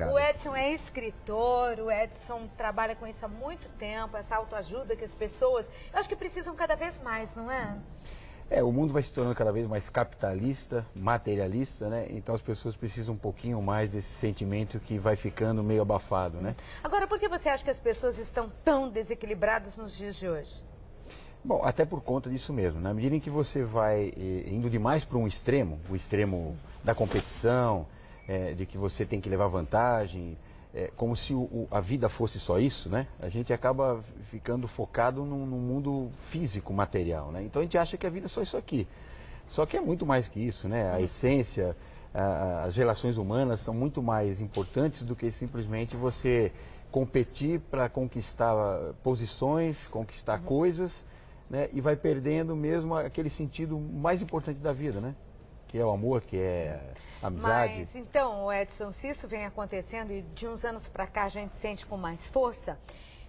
complicado. O Edson é escritor, o Edson trabalha com isso há muito tempo, essa autoajuda que as pessoas, eu acho que precisam cada vez mais, não é? O mundo vai se tornando cada vez mais capitalista, materialista, né? Então as pessoas precisam um pouquinho mais desse sentimento que vai ficando meio abafado, né? Agora, por que você acha que as pessoas estão tão desequilibradas nos dias de hoje? Bom, até por conta disso mesmo. Na medida em que você vai indo demais para um extremo, o extremo da competição, de que você tem que levar vantagem, como se a vida fosse só isso, né? A gente acaba ficando focado no mundo físico, material, né? Então a gente acha que a vida é só isso aqui. Só que é muito mais que isso, né? A essência, as relações humanas são muito mais importantes do que simplesmente você competir para conquistar posições, conquistar coisas, né? E vai perdendo mesmo aquele sentido mais importante da vida, né? Que é o amor, que é a amizade. Mas então, Edson, se isso vem acontecendo e de uns anos para cá a gente sente com mais força,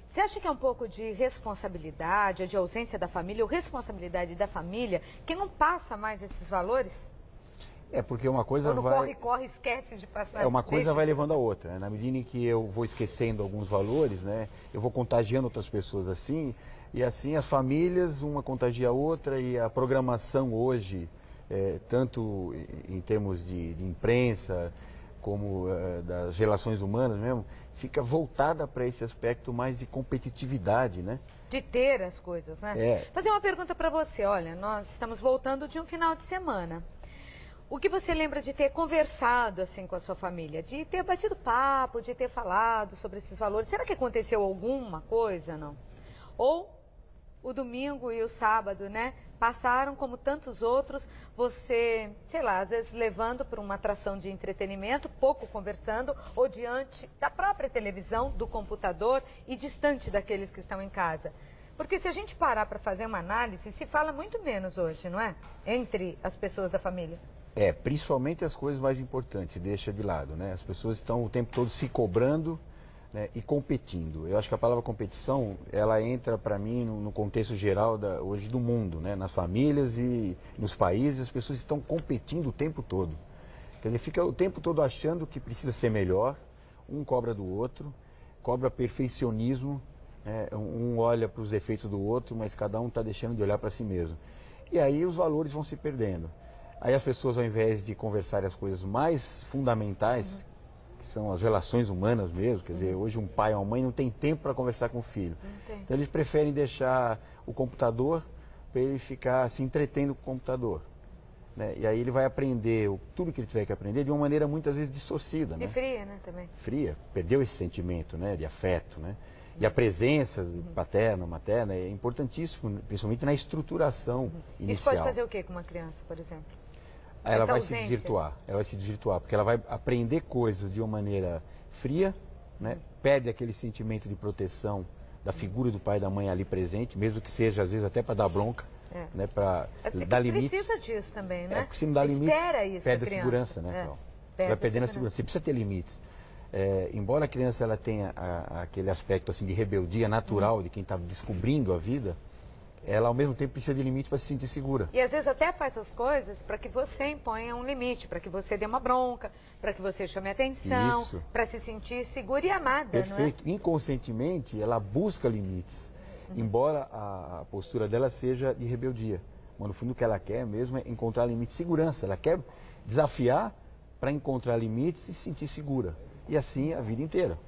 você acha que é um pouco de responsabilidade, de ausência da família, ou responsabilidade da família, que não passa mais esses valores? Porque uma coisa Quando vai... corre, esquece de passar. Uma coisa vai levando a outra, né? Na medida em que eu vou esquecendo alguns valores, né? Eu vou contagiando outras pessoas assim, e assim as famílias, uma contagia a outra, e a programação hoje, tanto em termos de imprensa, como das relações humanas mesmo, fica voltada para esse aspecto mais de competitividade, né? De ter as coisas, né? Fazer uma pergunta para você, olha, nós estamos voltando de um final de semana. O que você lembra de ter conversado assim com a sua família? De ter batido papo, de ter falado sobre esses valores? Será que aconteceu alguma coisa, não? Ou o domingo e o sábado, né? Passaram como tantos outros, você, sei lá, às vezes levando para uma atração de entretenimento, pouco conversando, ou diante da própria televisão, do computador e distante daqueles que estão em casa. Porque se a gente parar para fazer uma análise, se fala muito menos hoje, não é? Entre as pessoas da família. Principalmente as coisas mais importantes, deixa de lado, né? As pessoas estão o tempo todo se cobrando, né, e competindo. Eu acho que a palavra competição, ela entra para mim no contexto geral hoje do mundo, né? Nas famílias e nos países, as pessoas estão competindo o tempo todo. Quer dizer, fica o tempo todo achando que precisa ser melhor, um cobra do outro, cobra perfeccionismo, né? Um olha para os defeitos do outro, mas cada um está deixando de olhar para si mesmo. E aí os valores vão se perdendo. Aí as pessoas, ao invés de conversar as coisas mais fundamentais, que são as relações humanas mesmo, quer dizer, hoje um pai ou uma mãe não tem tempo para conversar com o filho. Então eles preferem deixar o computador para ele ficar se entretendo com o computador, né? E aí ele vai aprender tudo que ele tiver que aprender de uma maneira muitas vezes dissocida, né? E fria, né, também. Fria, perdeu esse sentimento, né, de afeto, né? E a presença paterna, materna é importantíssimo, principalmente na estruturação inicial. Isso pode fazer o que com uma criança, por exemplo? Ela vai se desvirtuar, porque ela vai aprender coisas de uma maneira fria, né? Perde aquele sentimento de proteção da figura do pai e da mãe ali presente, mesmo que seja às vezes até para dar bronca, né? Para dar limites. Precisa disso também, né? Porque se não dá limites, isso, perde a segurança, né? Você vai perdendo a segurança. Você precisa ter limites. Embora a criança ela tenha aquele aspecto assim de rebeldia natural de quem está descobrindo a vida, ela ao mesmo tempo precisa de limite para se sentir segura. E às vezes até faz as coisas para que você imponha um limite, para que você dê uma bronca, para que você chame atenção, para se sentir segura e amada. Perfeito. Não é? Inconscientemente, ela busca limites, embora a postura dela seja de rebeldia. Mas no fundo o que ela quer mesmo é encontrar limites, segurança. Ela quer desafiar para encontrar limites e se sentir segura. E assim a vida inteira.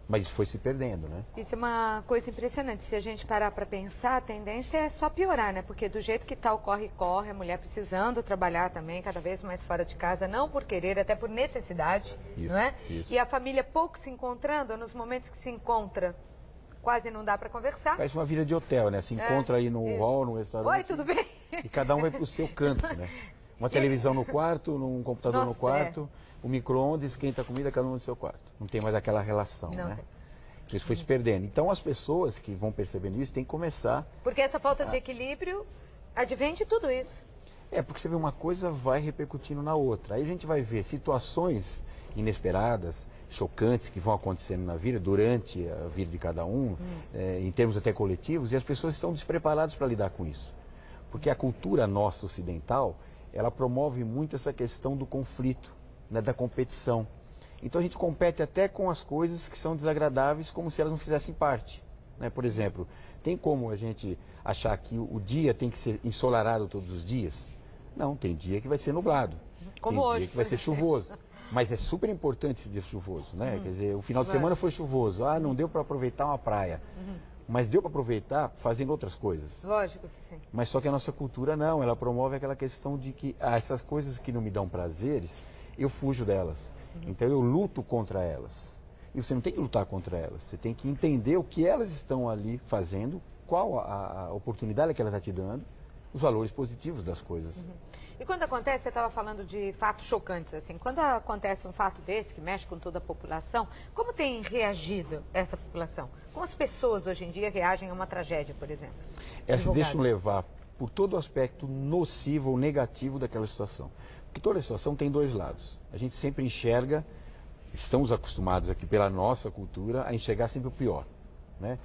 Mas isso foi se perdendo, né? Isso é uma coisa impressionante. Se a gente parar para pensar, a tendência é só piorar, né? Porque do jeito que está o corre-corre, a mulher precisando trabalhar também, cada vez mais fora de casa, não por querer, até por necessidade, não é? Isso. E a família pouco se encontrando, nos momentos que se encontra, quase não dá para conversar. Parece uma vida de hotel, né? Se encontra aí no hall, no restaurante. Oi, tudo bem? E cada um vai para o seu canto, né? Uma televisão no quarto, um computador no quarto, o micro-ondas, esquenta a comida, cada um no seu quarto. Não tem mais aquela relação, né? Isso foi se perdendo. Então as pessoas que vão percebendo isso têm que começar... Porque essa falta de equilíbrio advém de tudo isso. Porque você vê uma coisa vai repercutindo na outra. Aí a gente vai ver situações inesperadas, chocantes que vão acontecendo na vida, durante a vida de cada um, em termos até coletivos, e as pessoas estão despreparadas para lidar com isso. Porque a cultura nossa ocidental, ela promove muito essa questão do conflito, né, da competição. Então a gente compete até com as coisas que são desagradáveis, como se elas não fizessem parte. Né? Por exemplo, tem como a gente achar que o dia tem que ser ensolarado todos os dias? Não, tem dia que vai ser nublado. Como tem hoje, dia que vai ser chuvoso. Mas é super importante esse dia chuvoso, né? Quer dizer, o final de semana foi chuvoso. Ah, não deu para aproveitar uma praia. Mas deu para aproveitar fazendo outras coisas. Lógico que sim. Mas só que a nossa cultura não, ela promove aquela questão de que essas coisas que não me dão prazeres, eu fujo delas. Então eu luto contra elas. E você não tem que lutar contra elas, você tem que entender o que elas estão ali fazendo, qual a oportunidade que ela está te dando, os valores positivos das coisas. E quando acontece, você estava falando de fatos chocantes, assim, quando acontece um fato desse, que mexe com toda a população, como tem reagido essa população? Como as pessoas hoje em dia reagem a uma tragédia, por exemplo? Elas se deixam levar por todo o aspecto nocivo ou negativo daquela situação. Porque toda situação tem dois lados. A gente sempre enxerga, estamos acostumados aqui pela nossa cultura, a enxergar sempre o pior, né?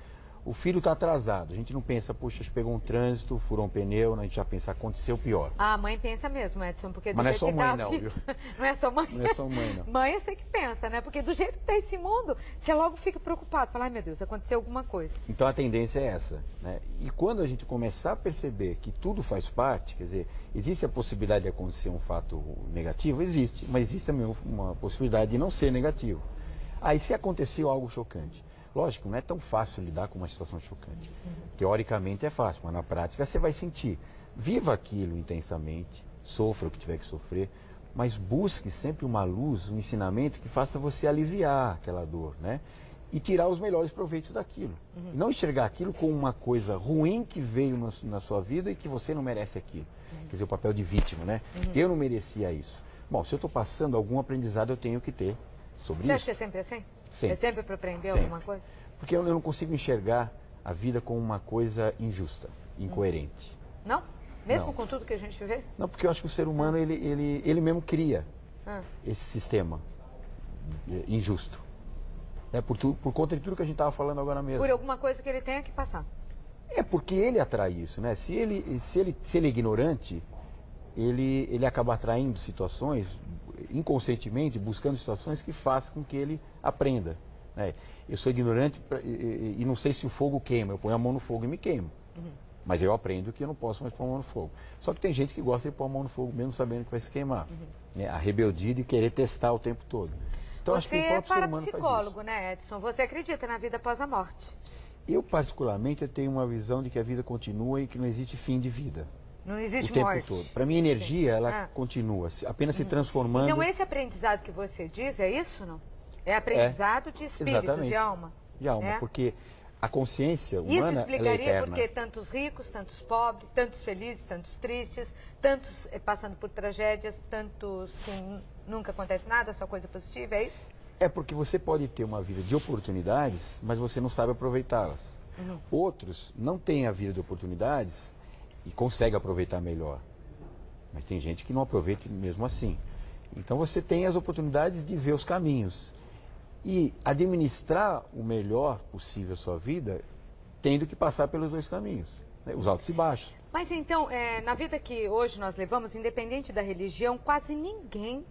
O filho está atrasado, a gente não pensa, puxa, pegou um trânsito, furou um pneu, a gente já pensa, aconteceu o pior. A mãe pensa mesmo, Edson, porque do Mas não é jeito só que mãe, tá não, vida... viu? Não é só mãe? Não é só mãe, não. Mãe eu sei que pensa, né? Porque do jeito que tá esse mundo, você logo fica preocupado, fala, ai meu Deus, aconteceu alguma coisa. Então a tendência é essa, né? E quando a gente começar a perceber que tudo faz parte, quer dizer, existe a possibilidade de acontecer um fato negativo? Existe, mas existe também uma possibilidade de não ser negativo. Aí se aconteceu algo chocante, lógico, não é tão fácil lidar com uma situação chocante. Teoricamente é fácil, mas na prática você vai sentir. Viva aquilo intensamente, sofra o que tiver que sofrer, mas busque sempre uma luz, um ensinamento que faça você aliviar aquela dor, né? E tirar os melhores proveitos daquilo. E não enxergar aquilo como uma coisa ruim que veio na sua vida e que você não merece aquilo. Quer dizer, o papel de vítima, né? Eu não merecia isso. Bom, se eu estou passando algum aprendizado, eu tenho que ter sobre isso. Você acha que é sempre assim? Sempre. É sempre para aprender Sempre. alguma coisa? Porque eu não consigo enxergar a vida como uma coisa injusta, incoerente. Não? Mesmo Não. com tudo que a gente vê? Não, porque eu acho que o ser humano, ele mesmo cria esse sistema injusto. Por conta de tudo que a gente estava falando agora mesmo. Por alguma coisa que ele tenha que passar. É porque ele atrai isso, né? Se ele é ignorante, ele acaba atraindo situações, inconscientemente, buscando situações que façam com que ele aprenda. Né? Eu sou ignorante e não sei se o fogo queima, eu ponho a mão no fogo e me queimo. Mas eu aprendo que eu não posso mais pôr a mão no fogo. Só que tem gente que gosta de pôr a mão no fogo mesmo sabendo que vai se queimar. Né? A rebeldia de querer testar o tempo todo. Então, acho que o próprio ser humano faz isso. Você é parapsicólogo, né, Edson? Você acredita na vida após a morte? Eu, particularmente, eu tenho uma visão de que a vida continua e que não existe fim de vida. Não existe o tempo morte. todo. Para mim, a energia, ela continua, apenas se transformando. Então, esse aprendizado que você diz, é isso, não? É aprendizado de espírito, exatamente. De alma? De alma, porque a consciência humana, isso explicaria ela é porque tantos ricos, tantos pobres, tantos felizes, tantos tristes, tantos passando por tragédias, tantos que nunca acontece nada, só coisa positiva, é isso? É porque você pode ter uma vida de oportunidades, mas você não sabe aproveitá-las. Outros não têm a vida de oportunidades e conseguem aproveitar melhor. Mas tem gente que não aproveita mesmo assim. Então você tem as oportunidades de ver os caminhos. E administrar o melhor possível a sua vida, tendo que passar pelos dois caminhos, né? Os altos e baixos. Mas então, na vida que hoje nós levamos, independente da religião, quase ninguém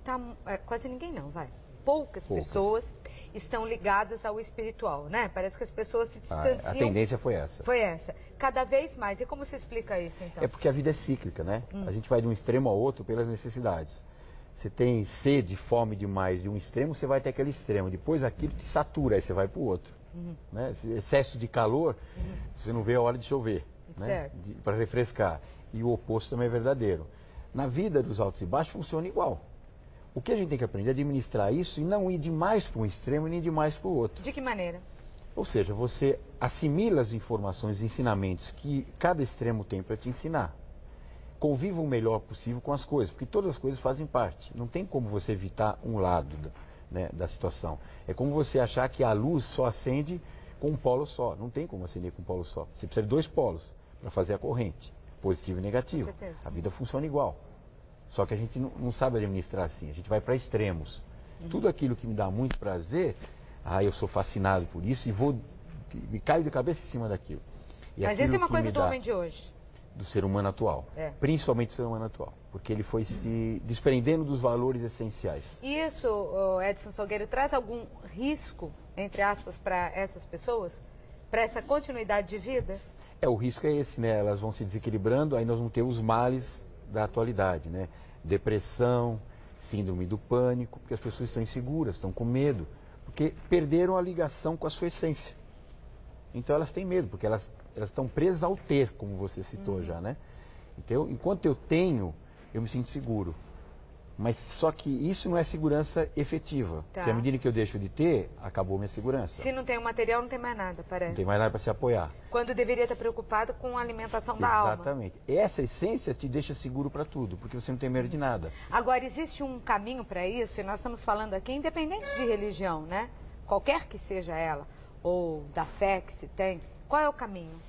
não, vai. Poucas pessoas estão ligadas ao espiritual, né? Parece que as pessoas se distanciam. A tendência foi essa. Foi essa. Cada vez mais. E como você explica isso, então? É porque a vida é cíclica, né? A gente vai de um extremo ao outro pelas necessidades. Você tem sede, fome demais de um extremo, você vai até aquele extremo. Depois aquilo te satura, aí você vai para o outro. Né? Excesso de calor, você não vê a hora de chover, né? Para refrescar. E o oposto também é verdadeiro. Na vida dos altos e baixos funciona igual. O que a gente tem que aprender é administrar isso e não ir demais para um extremo e nem demais para o outro. De que maneira? Ou seja, você assimila as informações, os ensinamentos que cada extremo tem para te ensinar. Conviva o melhor possível com as coisas, porque todas as coisas fazem parte. Não tem como você evitar um lado da situação. É como você achar que a luz só acende com um polo só. Não tem como acender com um polo só. Você precisa de dois polos para fazer a corrente, positivo e negativo. A vida funciona igual. Só que a gente não sabe administrar assim. A gente vai para extremos. Tudo aquilo que me dá muito prazer, eu sou fascinado por isso e me caio de cabeça em cima daquilo. Mas essa é uma coisa do homem de hoje. Do ser humano atual, principalmente do ser humano atual. porque ele foi se desprendendo dos valores essenciais. Isso, Edson Salgueiro, traz algum risco, entre aspas, para essas pessoas? Para essa continuidade de vida? O risco é esse, né? Elas vão se desequilibrando, aí nós vamos ter os males da atualidade, né? Depressão, síndrome do pânico, porque as pessoas estão inseguras, estão com medo, porque perderam a ligação com a sua essência. Então elas têm medo, porque elas estão presas ao ter, como você citou já, né? Então, enquanto eu tenho, eu me sinto seguro. Mas só que isso não é segurança efetiva. Tá. Porque à medida que eu deixo de ter, acabou minha segurança. Se não tem o material, não tem mais nada, parece. Não tem mais nada para se apoiar. Quando deveria estar preocupado com a alimentação da alma. Exatamente. Essa essência te deixa seguro para tudo, porque você não tem medo de nada. Agora, existe um caminho para isso, e nós estamos falando aqui, independente de religião, né? Qualquer que seja ela, ou da fé que se tem, qual é o caminho?